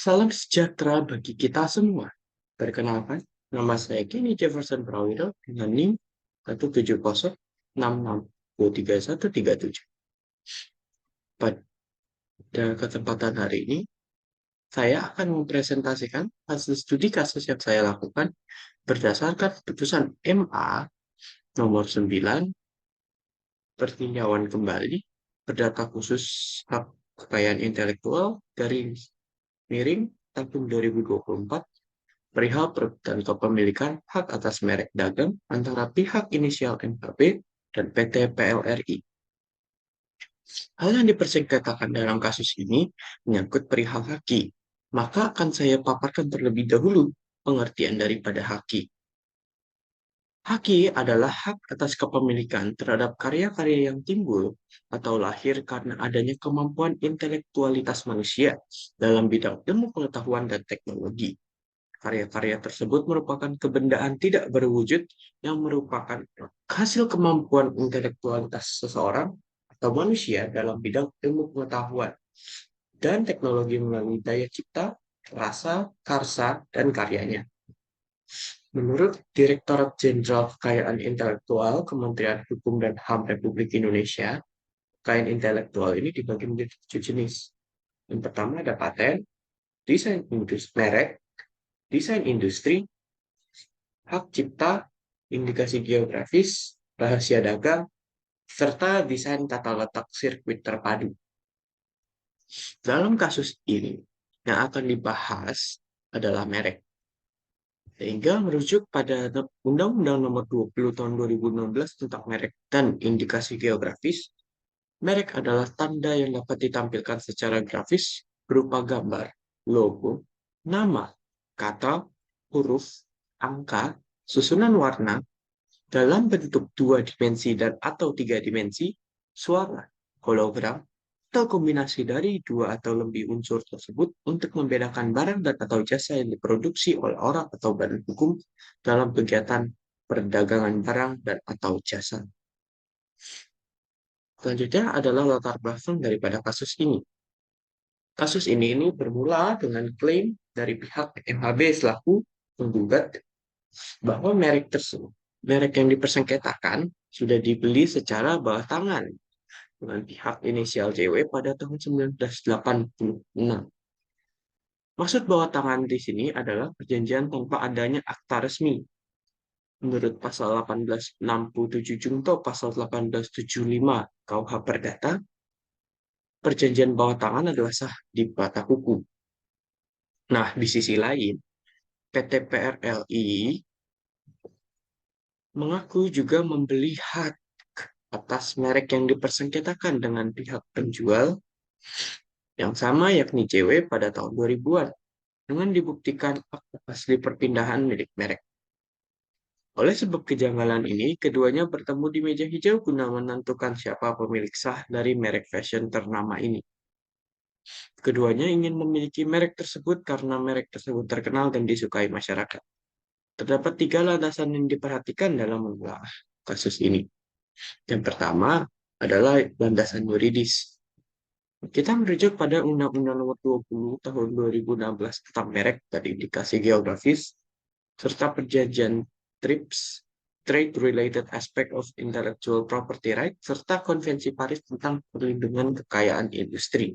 Salam sejahtera bagi kita semua. Perkenalkan, nama saya Kenny Jefferson Prawiro dengan NIM 17066233137. Pada kesempatan hari ini, saya akan mempresentasikan hasil studi kasus yang saya lakukan berdasarkan keputusan MA nomor 9 pertinjauan kembali perdata khusus hak kekayaan intelektual dari miring tahun 2024 perihal perebutan kepemilikan hak atas merek dagang antara pihak inisial MKB dan PT PLRI. Hal yang dipersengketakan dalam kasus ini menyangkut perihal haki, maka akan saya paparkan terlebih dahulu pengertian daripada haki. Haki adalah hak atas kepemilikan terhadap karya-karya yang timbul atau lahir karena adanya kemampuan intelektualitas manusia dalam bidang ilmu pengetahuan dan teknologi. Karya-karya tersebut merupakan kebendaan tidak berwujud yang merupakan hasil kemampuan intelektualitas seseorang atau manusia dalam bidang ilmu pengetahuan dan teknologi melalui daya cipta, rasa, karsa, dan karyanya. Menurut Direktorat Jenderal Kekayaan Intelektual Kementerian Hukum dan HAM Republik Indonesia, kekayaan intelektual ini dibagi menjadi 7 jenis. Yang pertama ada paten, desain industri merek, desain industri, hak cipta, indikasi geografis, rahasia dagang, serta desain tata letak sirkuit terpadu. Dalam kasus ini, yang akan dibahas adalah merek. Sehingga merujuk pada Undang-Undang Nomor 20 Tahun 2016 tentang merek dan indikasi geografis, merek adalah tanda yang dapat ditampilkan secara grafis berupa gambar, logo, nama, kata, huruf, angka, susunan warna, dalam bentuk 2 dimensi dan atau 3 dimensi, suara, hologram, atau kombinasi dari 2 atau lebih unsur tersebut untuk membedakan barang dan atau jasa yang diproduksi oleh orang atau badan hukum dalam kegiatan perdagangan barang dan atau jasa. Selanjutnya adalah latar belakang daripada kasus ini. Kasus ini bermula dengan klaim dari pihak MHB selaku penggugat bahwa merek yang dipersengketakan sudah dibeli secara bawah tangan dengan pihak inisial JW pada tahun 1986. Maksud bawah tangan di sini adalah perjanjian tanpa adanya akta resmi. Menurut pasal 1867 Junto pasal 1875 KUH Perdata, perjanjian bawah tangan adalah sah di mata hukum. Nah, di sisi lain, PT PRLI mengaku juga membeli hak atas merek yang dipersengketakan dengan pihak penjual yang sama yakni JW pada tahun 2000-an dengan dibuktikan akta asli perpindahan milik merek. Oleh sebab kejanggalan ini, keduanya bertemu di meja hijau guna menentukan siapa pemilik sah dari merek fashion ternama ini. Keduanya ingin memiliki merek tersebut karena merek tersebut terkenal dan disukai masyarakat. Terdapat 3 landasan yang diperhatikan dalam menelaah kasus ini. Yang pertama adalah landasan yuridis. Kita merujuk pada Undang-Undang Nomor 20 Tahun 2016 tentang merek dan indikasi geografis, serta perjanjian TRIPS, Trade Related Aspect of Intellectual Property Right, serta Konvensi Paris tentang perlindungan kekayaan industri.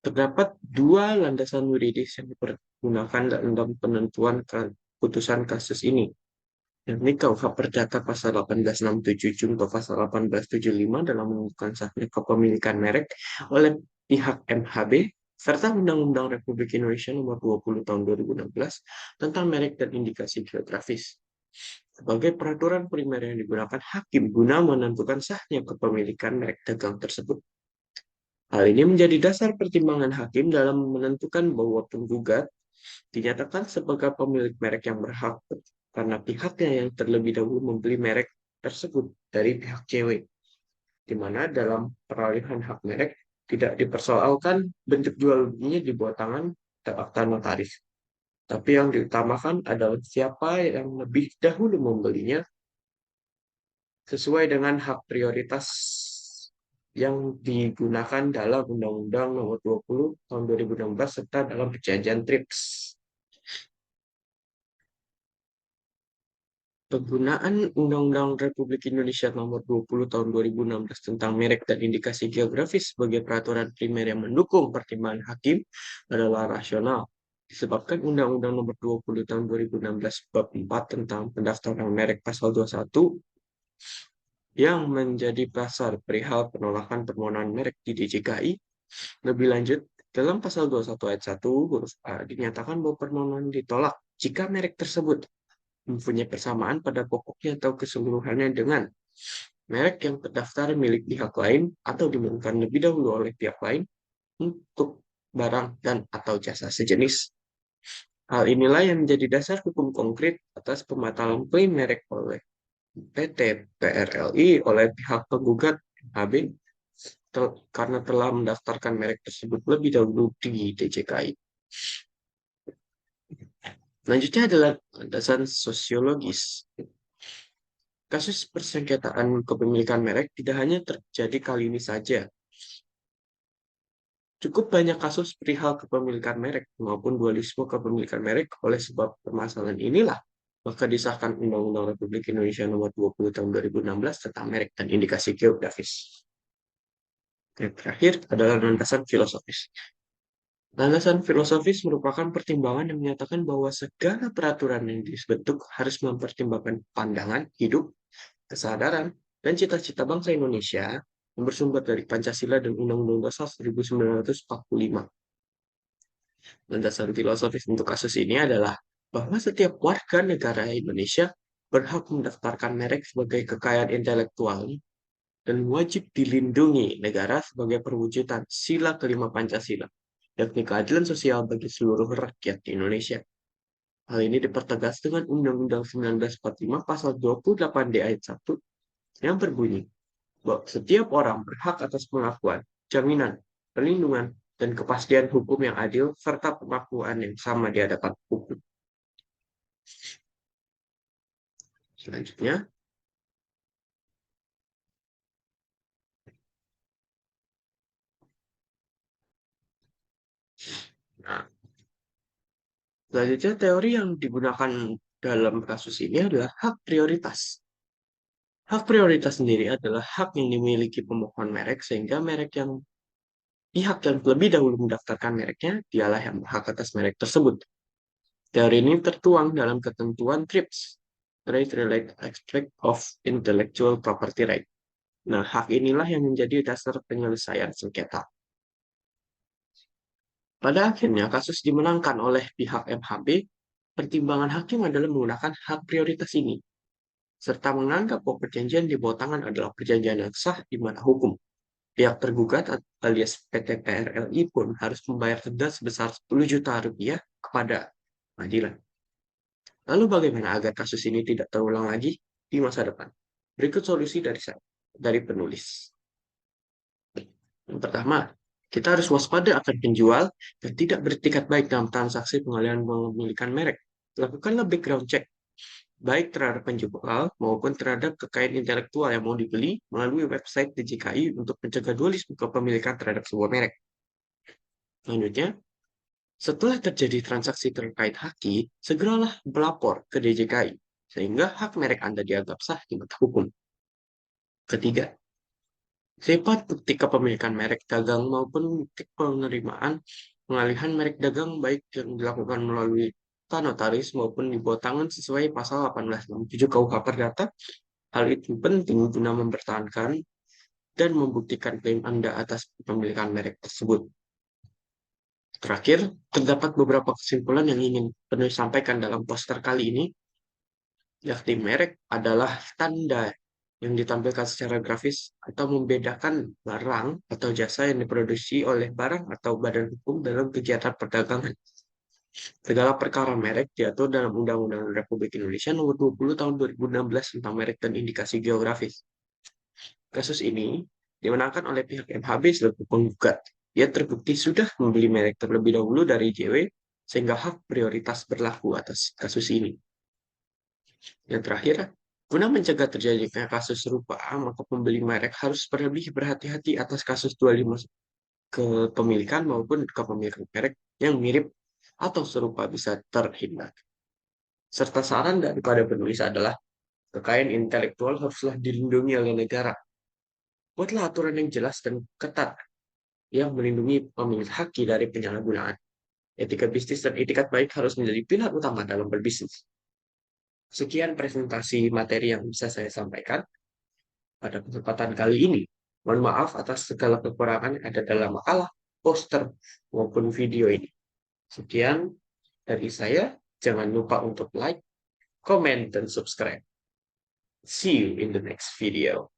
Terdapat 2 landasan yuridis yang dipergunakan dalam penentuan keputusan kasus ini, yakni KUH Perdata pasal 1867 Junto pasal 1875 dalam menentukan sahnya kepemilikan merek oleh pihak MHB, serta Undang-Undang Republik Indonesia Nomor 20 Tahun 2016 tentang merek dan indikasi geografis sebagai peraturan primer yang digunakan hakim guna menentukan sahnya kepemilikan merek dagang tersebut. Hal ini menjadi dasar pertimbangan hakim dalam menentukan bahwa penggugat dinyatakan sebagai pemilik merek yang berhak karena pihaknya yang terlebih dahulu membeli merek tersebut dari pihak CW, di mana dalam peralihan hak merek tidak dipersoalkan bentuk jual belinya di bawah tangan akta notaris. Tapi yang diutamakan adalah siapa yang lebih dahulu membelinya sesuai dengan hak prioritas yang digunakan dalam Undang-Undang Nomor 20 Tahun 2016 serta dalam Perjanjian TRIPS. Penggunaan Undang-Undang Republik Indonesia Nomor 20 Tahun 2016 tentang merek dan indikasi geografis sebagai peraturan primer yang mendukung pertimbangan hakim adalah rasional. Disebabkan Undang-Undang Nomor 20 Tahun 2016 Bab 4 tentang pendaftaran merek pasal 21 yang menjadi dasar perihal penolakan permohonan merek di DJKI. Lebih lanjut, dalam pasal 21 ayat 1 huruf A dinyatakan bahwa permohonan ditolak jika merek tersebut mempunyai persamaan pada pokoknya atau keseluruhannya dengan merek yang terdaftar milik pihak lain atau dimiliki lebih dahulu oleh pihak lain untuk barang dan atau jasa sejenis. Hal inilah yang menjadi dasar hukum konkret atas pembatalan klaim merek oleh PT PRLI oleh pihak penggugat HB karena telah mendaftarkan merek tersebut lebih dahulu di DJKI. Selanjutnya adalah landasan sosiologis. Kasus persengketaan kepemilikan merek tidak hanya terjadi kali ini saja. Cukup banyak kasus perihal kepemilikan merek maupun dualisme kepemilikan merek. Oleh sebab permasalahan inilah, maka disahkan Undang-Undang Republik Indonesia Nomor 20 Tahun 2016 tentang merek dan indikasi geografis. Yang terakhir adalah landasan filosofis. Landasan filosofis merupakan pertimbangan yang menyatakan bahwa segala peraturan yang dibentuk harus mempertimbangkan pandangan hidup, kesadaran, dan cita-cita bangsa Indonesia yang bersumber dari Pancasila dan Undang-Undang Dasar 1945. Landasan filosofis untuk kasus ini adalah bahwa setiap warga negara Indonesia berhak mendaftarkan merek sebagai kekayaan intelektual dan wajib dilindungi negara sebagai perwujudan sila kelima Pancasila, yakni keadilan sosial bagi seluruh rakyat di Indonesia. Hal ini dipertegas dengan Undang-Undang 1945 Pasal 28D ayat 1 yang berbunyi bahwa setiap orang berhak atas pengakuan, jaminan, perlindungan, dan kepastian hukum yang adil serta pengakuan yang sama di hadapan hukum. Selanjutnya, nah, selanjutnya teori yang digunakan dalam kasus ini adalah hak prioritas. Hak prioritas sendiri adalah hak yang dimiliki pemohon merek sehingga merek yang pihak yang lebih dahulu mendaftarkan mereknya dialah yang berhak atas merek tersebut. Teori ini tertuang dalam ketentuan TRIPS, Trade Related Aspect of Intellectual Property Right. Nah, hak inilah yang menjadi dasar penyelesaian sengketa. Pada akhirnya, kasus dimenangkan oleh pihak MHB. Pertimbangan hakim adalah menggunakan hak prioritas ini, serta menganggap bahwa perjanjian di bawah tangan adalah perjanjian yang sah di mana hukum. Pihak tergugat alias PT PRLI pun harus membayar denda sebesar 10 juta rupiah kepada pengadilan. Lalu bagaimana agar kasus ini tidak terulang lagi di masa depan? Berikut solusi dari saya, dari penulis. Yang pertama, kita harus waspada akan penjual dan tidak beretikat baik dalam transaksi pengalihan pemilikan merek. Lakukanlah background check, baik terhadap penjual maupun terhadap kekayaan intelektual yang mau dibeli melalui website DJKI untuk mencegah dualisme kepemilikan terhadap sebuah merek. Selanjutnya, setelah terjadi transaksi terkait haki, segeralah melapor ke DJKI, sehingga hak merek Anda dianggap sah di mata hukum. Ketiga, sifat bukti kepemilikan merek dagang maupun bukti penerimaan pengalihan merek dagang baik yang dilakukan melalui notaris maupun di bawah tangan sesuai pasal 1867 KUH Perdata. Hal itu penting guna mempertahankan dan membuktikan klaim Anda atas kepemilikan merek tersebut. Terakhir, terdapat beberapa kesimpulan yang ingin penulis sampaikan dalam poster kali ini, yakni merek adalah tanda yang ditampilkan secara grafis atau membedakan barang atau jasa yang diproduksi oleh barang atau badan hukum dalam kegiatan perdagangan. Segala perkara merek diatur dalam Undang-Undang Republik Indonesia Nomor 20 Tahun 2016 tentang merek dan indikasi geografis. Kasus ini dimenangkan oleh pihak MHB selaku penggugat. Ia terbukti sudah membeli merek terlebih dahulu dari JW, sehingga hak prioritas berlaku atas kasus ini. Yang terakhir, Guna mencegah terjadinya kasus serupa, maka pembeli merek harus lebih berhati-hati atas kasus jual lima kepemilikan maupun kepemilikan merek yang mirip atau serupa bisa terhindar. Serta saran daripada penulis adalah kekayaan intelektual haruslah dilindungi oleh negara. Buatlah aturan yang jelas dan ketat yang melindungi pemilik haki dari penyalahgunaan. Etika bisnis dan etikat baik harus menjadi pilar utama dalam berbisnis. Sekian presentasi materi yang bisa saya sampaikan pada kesempatan kali ini. Mohon maaf atas segala kekurangan yang ada dalam makalah, poster, maupun video ini. Sekian dari saya. Jangan lupa untuk like, comment, dan subscribe. See you in the next video.